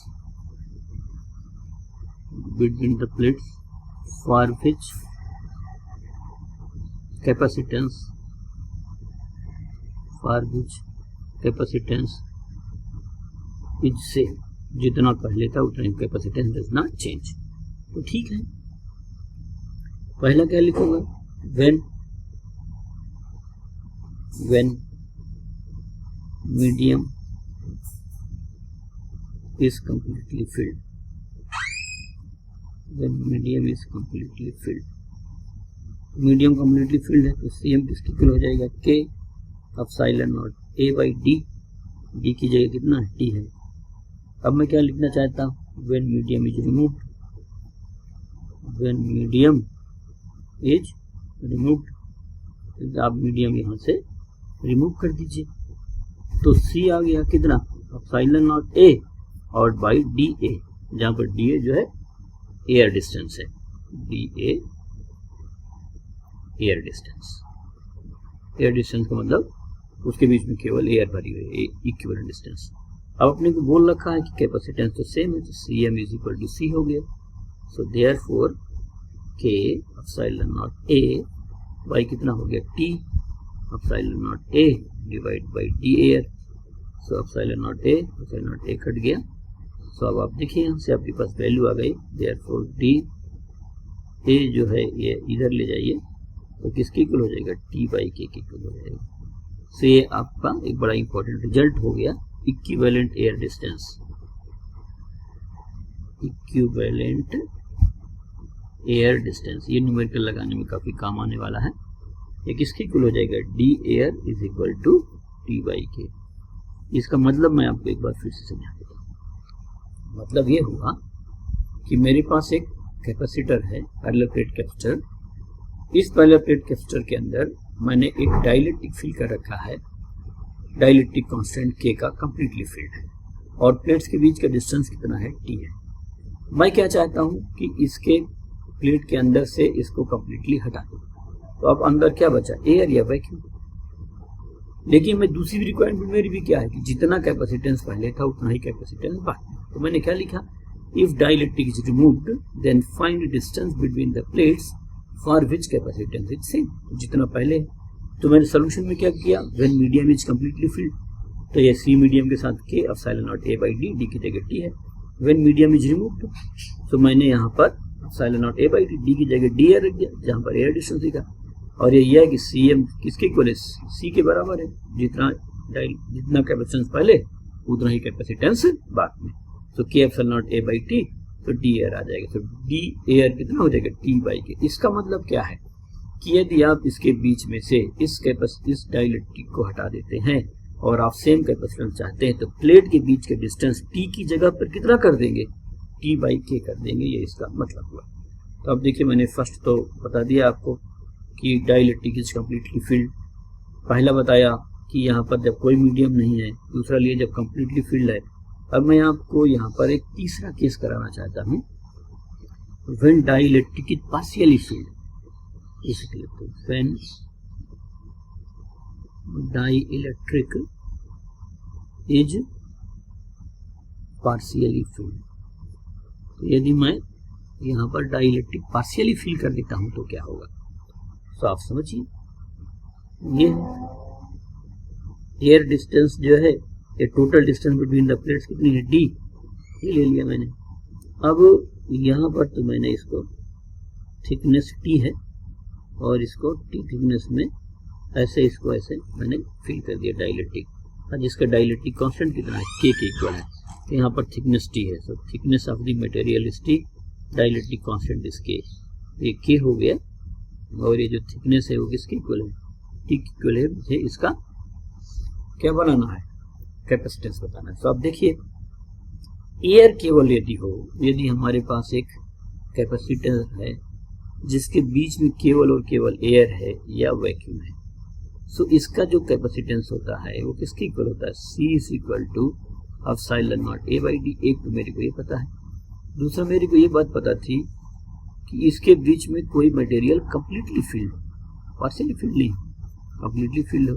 for which capacitance is same। जितना पहले था उतना ही कैपेसिटेंस डज नॉट चेंज। तो ठीक है, पहला क्या लिखूंगा, when medium is completely filled, medium completely field है तो CM किसकी इक्वल हो जाएगा, K epsilon naught A by D। D की जगह कितना है, T है। अब मैं क्या लिखना चाहता हूँ, when medium is removed, तो आप मीडियम यहाँ से रिमूव कर दीजिए, तो C आ गया कितना, एप्सिलॉन नॉट A और बाई DA, जहाँ पर DA जो है एयर डिस्टेंस है, DA एयर डिस्टेंस का मतलब उसके बीच में केवल एयर भरी हुई है, इक्विवेलेंट डिस्टेंस। अब अपने को बोल रखा है कि कैपेसिटेंस तो सेम है, तो CM is equal to C हो गया। So therefore K epsilon naught A by कितना हो गया, T epsilon naught A divide by D air. So epsilon naught A cut गया। सो अब आप देखिए यहाँ से आपके पास वैल्यू आ गई, देयरफॉर D A जो है ये इधर ले जाइए तो किसकी इक्वल हो जाएगा, T बाई K की इक्वल हो जाएगा। सो ये आपका एक बड़ा इंपॉर्टेंट रिजल्ट हो गया, इक्विवेलेंट एयर डिस्टेंस। ये न्यूमेरिकल लगाने में काफी काम आने वाला है। ये किसकी इक्वल हो जाएगा, D air is equal to T by K। इसका मतलब मैं आपको एक बार फिर से समझा देता हूँ। मतलब ये हुआ कि मेरे पास एक कैपेसिटर है, पैरेलल प्लेट कैपेसिटर। इस पैरेलल प्लेट कैपेसिटर के अंदर मैंने एक डाइलेक्ट्रिक फिल कर रखा है, डाइलेक्ट्रिक कांस्टेंट K का कम्प्लीटली फिल्ड है, और प्लेट्स के बीच का डिस्टेंस कितना है, T है। मैं क्या चाहता हूँ कि इसके प्लेट के अंदर से इसको कम्प्लीटली हटा दूँ। तो अब अंदर क्या बचा, एयर या वैक्यूम। लेकिन मैं दूसरी रिक्वायरमेंट मेरी भी क्या है कि जितना कैपेसिटेंस पहले था उतना ही कैपेसिटेंस बाद में। तो मैंने क्या लिखा, if dielectric is removed then find distance between the plates for which capacitance is same, जितना पहले है। तो मैंने सोल्यूशन में क्या किया, when medium is completely filled, तो ये सी मीडियम के साथ K epsilon naught A by D, D की जगह टी है। व्हेन मीडियम इज रिमूव्ड, तो मैंने यहाँ पर epsilon naught A by D, D की जगह डी एयर रख दिया जहाँ पर एयर डिस्टेंस लिखा। और ये है कि सी एम किसके इक्वल है, सी के बराबर है, जितना कैपेसिटेंस पहले उतना ही कैपेसिटेंस बाद में। तो के epsilon naught A by T, तो डी एयर आ जाएगा, तो डी एयर कितना हो जाएगा, टी बाई के। इसका मतलब क्या है कि यदि आप इसके बीच में से इस डाइलेक्ट्रिक को हटा देते हैं और आप सेम कैपेसिटेंस चाहते हैं, तो प्लेट के बीच के डिस्टेंस टी की जगह पर कितना कर देंगे, टी बाई के कर देंगे, ये इसका मतलब हुआ। तो अब देखिए मैंने फर्स्ट तो बता दिया आपको कि डाइलेक्ट्रिक इज कम्प्लीटली फिल्ड, पहला बताया कि यहाँ पर जब कोई मीडियम नहीं है, दूसरा लिए जब कम्प्लीटली फिल्ड है। अब मैं आपको यहाँ पर एक तीसरा केस कराना चाहता हूँ, when dielectric is partially field, इसके लिए when dielectric is partially field. तो यदि मैं यहाँ पर डाइलेक्ट्रिक पार्शियली फिल कर देता हूँ तो क्या होगा, तो आप समझिए, ये एयर डिस्टेंस जो है, ये total distance between the plates कितनी है, डी, ये ले लिया मैंने। अब यहाँ पर तो मैंने इसको थिकनेस टी है और इसको टी थिकनेस में ऐसे इसको ऐसे मैंने फिल कर दिया डाइलेक्ट्रिक, और जिसका डाइलेक्ट्रिक कांस्टेंट कितना है, के इक्वल है। तो यहाँ पर थिकनेस टी है, so thickness of the material is t, dielectric constant is K, ये के हो गया। और ये जो थिकनेस है वो किसके इक्वल है, टी इक्वल है। मुझे इसका क्या बनाना है, कैपेसिटेंस बताना है। तो अब देखिए, एयर केवल यदि हो, यदि हमारे पास एक कैपेसिटेंस है जिसके बीच में केवल और केवल एयर है या वैक्यूम है, सो इसका जो कैपेसिटेंस होता है वो किसके इक्वल होता है, C is equal to epsilon naught A by D. एक तो मेरे को ये पता है, दूसरा मेरे को ये बात पता थी कि इसके बीच में कोई material completely filled, partially field नहीं, कंप्लीटली फिल्ड हो,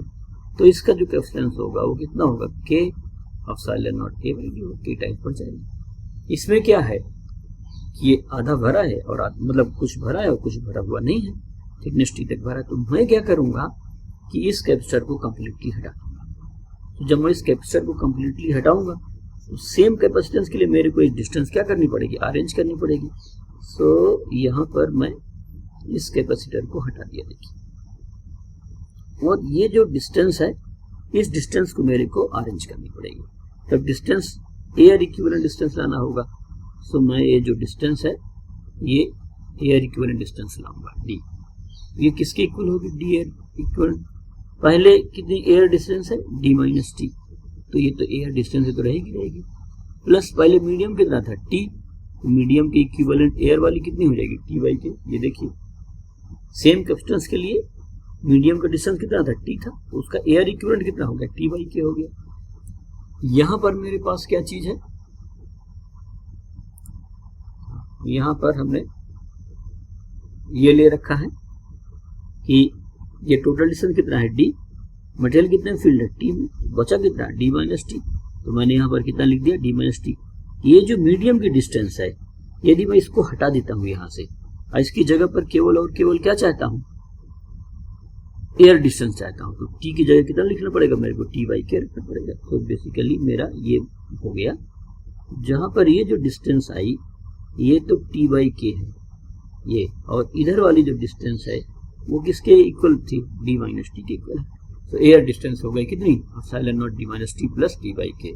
तो इसका जो कैपेसिटेंस होगा वो कितना होगा, के epsilon naught A by D, के टाइम पड़ जाएगा। इसमें क्या है कि ये आधा भरा है और मतलब कुछ भरा है और कुछ भरा हुआ नहीं है, थिकनेस टी तक भरा है। तो मैं क्या करूंगा कि इस कैपेसिटर को कंप्लीटली हटा दूंगा। तो जब मैं इस कैपेसिटर को कंप्लीटली हटाऊंगा तो सेम कैपेसिटेंस के लिए मेरे को एक डिस्टेंस क्या करनी पड़ेगी, अरेंज करनी पड़ेगी। सो यहाँ पर मैं इस कैपेसिटर को हटा दिया, देखिए, और ये जो डिस्टेंस है, इस डिस्टेंस को मेरे को अरेंज करनी पड़ेगी। तब डिस्टेंस एयर इक्विवेलेंट डिस्टेंस लाना होगा। सो मैं ये जो डिस्टेंस है, ये एयर इक्विवेलेंट डिस्टेंस लाऊंगा, डी। ये किसके इक्वल होगी, डी एयर इक्विवेलेंट। पहले कितनी एयर डिस्टेंस है, डी माइनस टी, तो ये तो एयर डिस्टेंस है तो रहेगी, प्लस पहले मीडियम कितना था, टी, तो मीडियम के इक्विवेलेंट एयर वाली कितनी हो जाएगी, टी बाई के। ये देखिए, सेम कैपेसिटेंस के लिए मीडियम का डिस्टेंस कितना था, टी था, तो उसका एयर इक्विवेलेंट कितना हो गया, टी बाई के हो गया। यहां पर मेरे पास क्या चीज है, यहां पर हमने ये ले रखा है कि ये टोटल डिस्टेंस कितना है, डी, मटेरियल कितने फील्ड है, टी में, बचा कितना, डी माइनस टी, तो मैंने यहाँ पर कितना लिख दिया, डी माइनस टी। ये जो मीडियम की डिस्टेंस है, यदि मैं इसको हटा देता हूँ यहाँ से, इसकी जगह पर केवल और केवल क्या चाहता हूँ, एयर डिस्टेंस चाहता हूँ, तो टी की जगह कितना लिखना पड़ेगा, मेरे को टी बाई के रखना पड़ेगा। तो बेसिकली मेरा ये हो गया, जहां पर ये जो डिस्टेंस आई ये तो टी बाई के है ये, और इधर वाली जो डिस्टेंस है वो किसके इक्वल थी, डी माइनस टी के इक्वल। तो एयर डिस्टेंस हो गई कितनी, epsilon not D minus T plus T by के।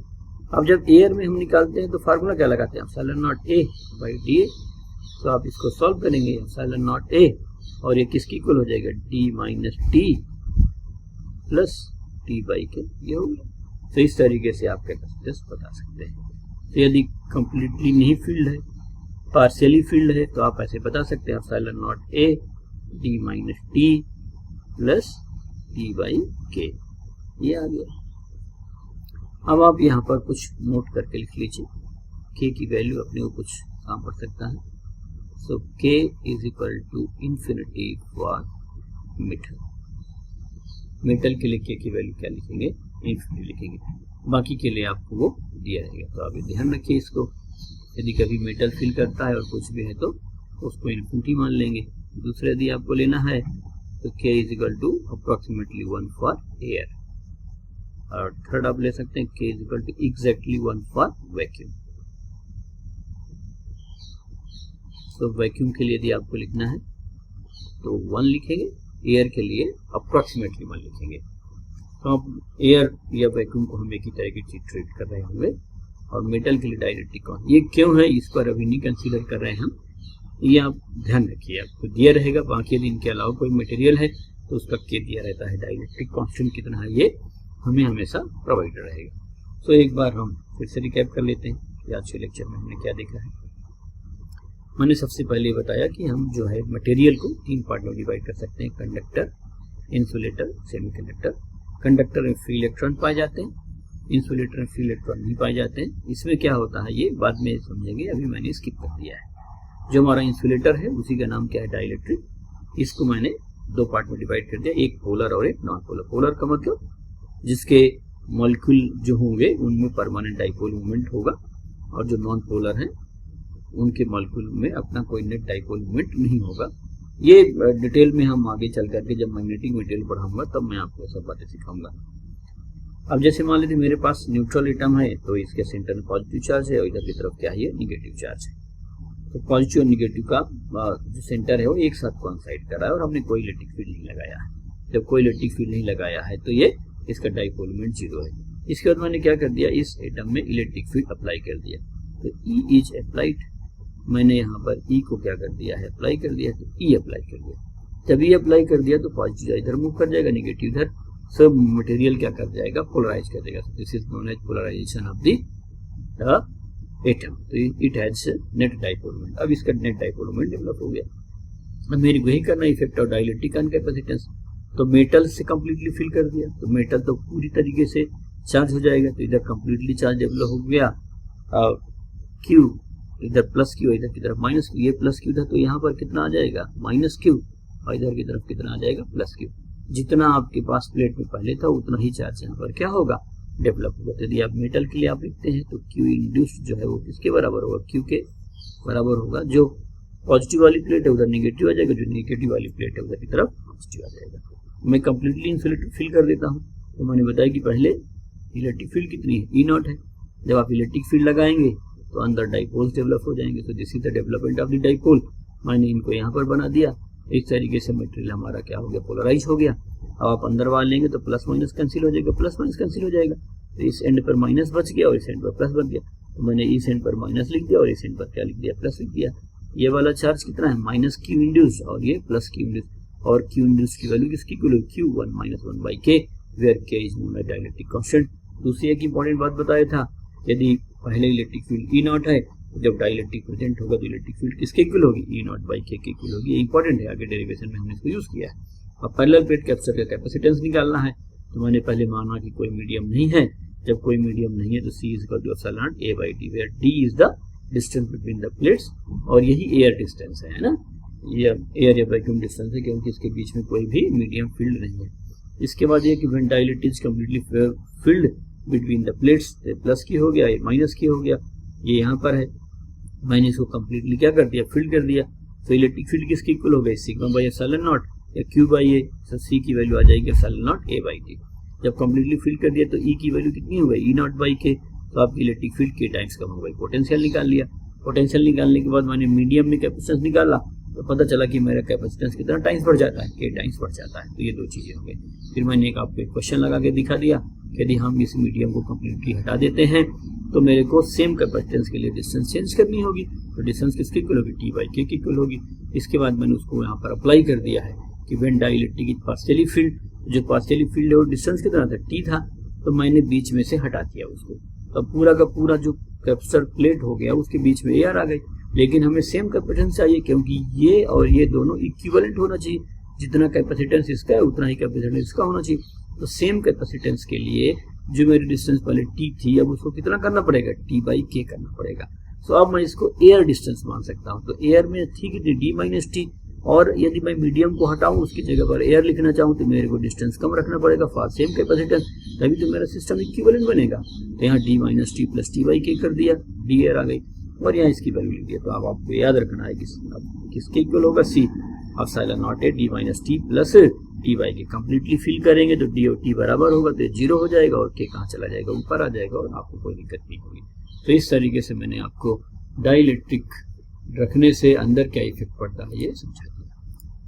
अब जब एयर में हम निकालते हैं तो फार्मूला क्या लगाते हैं, epsilon naught A by D A. तो आप इसको सॉल्व करेंगे, एप्सिलॉन नॉट ए और ये किसकी इक्वल हो जाएगा, D minus T plus T by के, ये हो गया। तो इस तरीके से आप कैपेसिटेंस बता सकते हैं। तो यदि कंप्लीटली नहीं फील्ड है, पार्शियली फील्ड है, तो आप ऐसे बता सकते हैं, epsilon naught A d minus T plus T by के, ये आ गया। अब आप यहाँ पर कुछ नोट करके लिख लीजिए, के की वैल्यू अपने को कुछ काम पड़ सकता है। So k is equal to infinity for metal. Metal के लिए के की वैल्यू क्या लिखेंगे, इन्फिनिटी लिखेंगे, बाकी के लिए आपको वो दिया रहेगा। तो आप ध्यान रखिए इसको, यदि कभी मेटल फिल करता है और कुछ भी है तो उसको इन्फिनिटी मान लेंगे। दूसरा यदि आपको लेना है तो k is equal to approximately 1 for air, और थर्ड आप ले सकते हैं k is equal to exactly 1 for vacuum. तो वैक्यूम के लिए यदि आपको लिखना है तो 1 लिखेंगे, एयर के लिए अप्रोक्सीमेटली 1 लिखेंगे। तो अब एयर या वैक्यूम को हम एक ही तरह की चीज ट्रीट कर रहे होंगे, और मेटल के लिए डाइलेक्ट्रिक कांस्टेंट, ये क्यों है इस पर अभी नहीं कंसीडर कर रहे हैं हम, ये आप ध्यान रखिए, आपको दिया रहेगा। बाकी यदि इनके अलावा कोई मटेरियल है तो उसका के दिया रहता है, डाइलेक्ट्रिक कांस्टेंट कितना है ये हमें हमेशा प्रोवाइड रहेगा। तो एक बार हम फिर से रिकैप कर लेते हैं कि आज के लेक्चर में हमने क्या देखा है। मैंने सबसे पहले बताया कि हम जो है मटेरियल को 3 पार्ट में डिवाइड कर सकते हैं, कंडक्टर, इंसुलेटर, सेमीकंडक्टर। कंडक्टर में फ्री इलेक्ट्रॉन पाए जाते हैं, इंसुलेटर में फ्री इलेक्ट्रॉन नहीं पाए जाते हैं। इसमें क्या होता है ये बाद में समझेंगे, अभी मैंने स्किप कर दिया है। जो हमारा इंसुलेटर है उसी का नाम क्या है, डाइलेक्ट्रिक। इसको मैंने 2 पार्ट में डिवाइड कर दिया, एक पोलर और एक नॉन पोलर। पोलर का मतलब जिसके मॉलिक्यूल जो होंगे उनमें परमानेंट डाइपोल मूवमेंट होगा, और जो नॉन पोलर हैं उनके मॉलिक्यूल में अपना कोई नेट डाइपोल मूवमेंट नहीं होगा। ये डिटेल में हम आगे चल करके जब मैग्नेटिक मटेरियल पढ़ाऊंगा तब मैं आपको सब बातें सिखाऊंगा। अब जैसे मान लीजिए मेरे पास न्यूट्रल एटम है, तो इसके सेंटर में पॉजिटिव चार्ज है और इधर की तरफ क्या है, निगेटिव चार्ज है। तो पॉजिटिव और निगेटिव का जो सेंटर है वो एक साथ कोइंसाइड कर रहा है, और हमने कोई इलेक्ट्रिक फील्ड नहीं लगाया है। जब कोई इलेक्ट्रिक फील्ड नहीं लगाया है तो ये इसका डाइपोल मोमेंट 0 है। इसके बाद मैंने क्या कर दिया, इस एटम में इलेक्ट्रिक फील्ड अप्लाई कर दिया, तो E इज अप्लाइड। मैंने यहाँ पर E को क्या कर दिया है, अप्लाई कर दिया, तो E अप्लाई कर दिया। जब E अप्लाई कर दिया तो पॉजिटिव इधर मूव कर जाएगा, निगेटिव इधर, सब मटेरियल क्या कर जाएगा, पोलराइज कर देगा। This is known as polarisation of the atom. तो it has net dipole moment. अब इसका नेट डाइपोल मोमेंट डेवलप हो गया। अब मेरे को यही करना इफेक्ट ऑफ डाइलेक्ट्रिक अनकैपेसिटेंस। तो मेटल से कंप्लीटली फिल कर दिया, तो मेटल तो पूरी तरीके से चार्ज हो जाएगा, तो इधर कंप्लीटली चार्ज डेवलप हो गया। क्यू इधर प्लस क्यू, इधर की तरफ माइनस क्यू, ये प्लस क्यू था तो यहाँ पर कितना आ जाएगा, माइनस क्यू, और इधर की तरफ कितना आ जाएगा, प्लस क्यू। जितना आपके पास प्लेट में पहले था उतना ही चार्ज यहाँ पर क्या होगा, डेवलप होगा। तो यदि आप मेटल के लिए आप लिखते हैं तो क्यू इंड्यूस्ड जो है वो किसके बराबर होगा, क्यू के बराबर होगा। जो पॉजिटिव वाली प्लेट है उधर निगेटिव आ जाएगा, जो निगेटिव वाली प्लेट है उधर की तरफ पॉजिटिव आ जाएगा। मैं कंप्लीटली इंसुलेटर फिल कर देता हूँ। तो मैंने बताया कि पहले इलेक्ट्रिक फील्ड कितनी है, ई नॉट है। जब आप इलेक्ट्रिक फील्ड लगाएंगे तो अंदर डाइपोल्स डेवलप हो जाएंगे। तो this is the development of the dipole. मैंने इनको यहाँ पर बना दिया। इस तरीके से मटेरियल हमारा क्या हो गया, पोलराइज हो गया। अब आप अंदर वाल लेंगे तो प्लस माइनस कैंसिल हो जाएगा, प्लस माइनस कैंसिल हो जाएगा। तो इस एंड पर माइनस बच गया और इस एंड पर प्लस बच गया। तो मैंने इस एंड पर माइनस लिख दिया और इस एंड पर क्या लिख दिया, प्लस लिख दिया। ये वाला चार्ज कितना है, माइनस क्यू इंड्यूस, और ये प्लस क्यू इंड्यूस। और क्यू इंड्यूस की वैल्यू किसकी इक्वल है, Q 1 minus 1 by K, where K is known as dielectric constant. दूसरी एक इंपॉर्टेंट बात बताया था, यदि पहले इलेक्ट्रिक फील्ड ई नॉट है, जब डाइलेक्ट्रिक प्रेजेंट होगा तो इलेक्ट्रिक फील्ड किसके इक्वल होगी, ई नॉट बाई के इक्वल होगी। ये इंपॉर्टेंट है, आगे डेरिवेशन में हमने इसको यूज किया है। अब पैरेलल प्लेट कैपेसिटर का कैपेसिटेंस निकालना है, तो मैंने पहले माना कि कोई मीडियम नहीं है। जब कोई मीडियम नहीं है तो C is equal to epsilon naught A by D, where D is the distance between the plates, और यही एयर डिस्टेंस है ना, ये एयर या वैक्यूम डिस्टेंस है, क्योंकि इसके बीच में कोई भी मीडियम फील्ड नहीं है। इसके बाद ये कि when dielectric is completely filled between the plates, plus की हो गया, ये माइनस की हो गया, ये यहाँ पर है। मैंने इसको कंप्लीटली क्या कर दिया, फील्ड कर दिया। तो इलेक्ट्रिक फील्ड किसकी इक्वल हो गई, सिग्मा बाई एप्सिलॉन नॉट या क्यू बाई ए। तो सी की वैल्यू आ जाएगी epsilon naught A by D। जब कंप्लीटली फील्ड कर दिया तो ई की वैल्यू कितनी हो गई, ई नॉट बाई के। तो आपकी इलेक्ट्रिक फील्ड के टाइम्स कम हो गई। पोटेंशियल निकाल लिया। पोटेंशियल निकालने के बाद मैंने मीडियम में कैपेसिटेंस निकाला, तो पता चला कि मेरा कैपेसिटेंस कितना टाइम्स बढ़ जाता है, के टाइम्स बढ़ जाता है। तो ये दो चीजें हो गई। फिर मैंने एक आपको क्वेश्चन लगा के दिखा दिया, यदि हम इस मीडियम को कंप्लीटली हटा देते हैं तो मेरे को सेम कैपेसिटेंस के लिए डिस्टेंस चेंज करनी होगी। तो डिस्टेंस किसकी इक्वल होगी, टी बाई के की इक्वल होगी। इसके बाद मैंने उसको यहाँ पर अप्लाई कर दिया है कि when dielectric is partially field, जो पार्शियली फील्ड है वो डिस्टेंस कितना था, टी था, तो मैंने बीच में से हटा दिया उसको। तो पूरा का पूरा जो कैपेसिटर प्लेट हो गया उसके बीच में एयर आ गई। लेकिन हमें सेम कैपेसिटेंस चाहिए, क्योंकि ये और ये दोनों इक्विवेलेंट होना चाहिए। जितना कैपेसिटेंस इसका है उतना ही कैपेसिटेंस इसका होना चाहिए। तो सेम कैपेसिटेंस के लिए जो मेरी डिस्टेंस पहले टी थी, अब उसको कितना करना पड़ेगा, टी बाई के करना पड़ेगा। तो अब मैं इसको एयर डिस्टेंस मान सकता हूँ। तो एयर में थी कितनी, डी माइनस टी, और यदि मैं मीडियम को हटाऊं उसकी जगह पर एयर लिखना चाहूँ तो मेरे को डिस्टेंस कम रखना पड़ेगा फॉर सेम कैपेसिटेंस, तभी तो मेरा सिस्टम इक्विवेलेंट बनेगा। तो यहाँ D minus T plus T by K कर दिया, डी एयर आ गई और यहाँ इसकी वैल्यू लिख दिया। तो अब आपको याद रखना है किसके इक्वल होगा, C epsilon naught A d minus T plus T by K. Completely fill करेंगे तो डी और टी बराबर होगा तो 0 हो जाएगा और के कहाँ चला जाएगा, ऊपर आ जाएगा और आपको कोई दिक्कत नहीं होगी। तो इस तरीके से मैंने आपको डाइलेक्ट्रिक रखने से अंदर क्या इफेक्ट पड़ता है ये समझाया।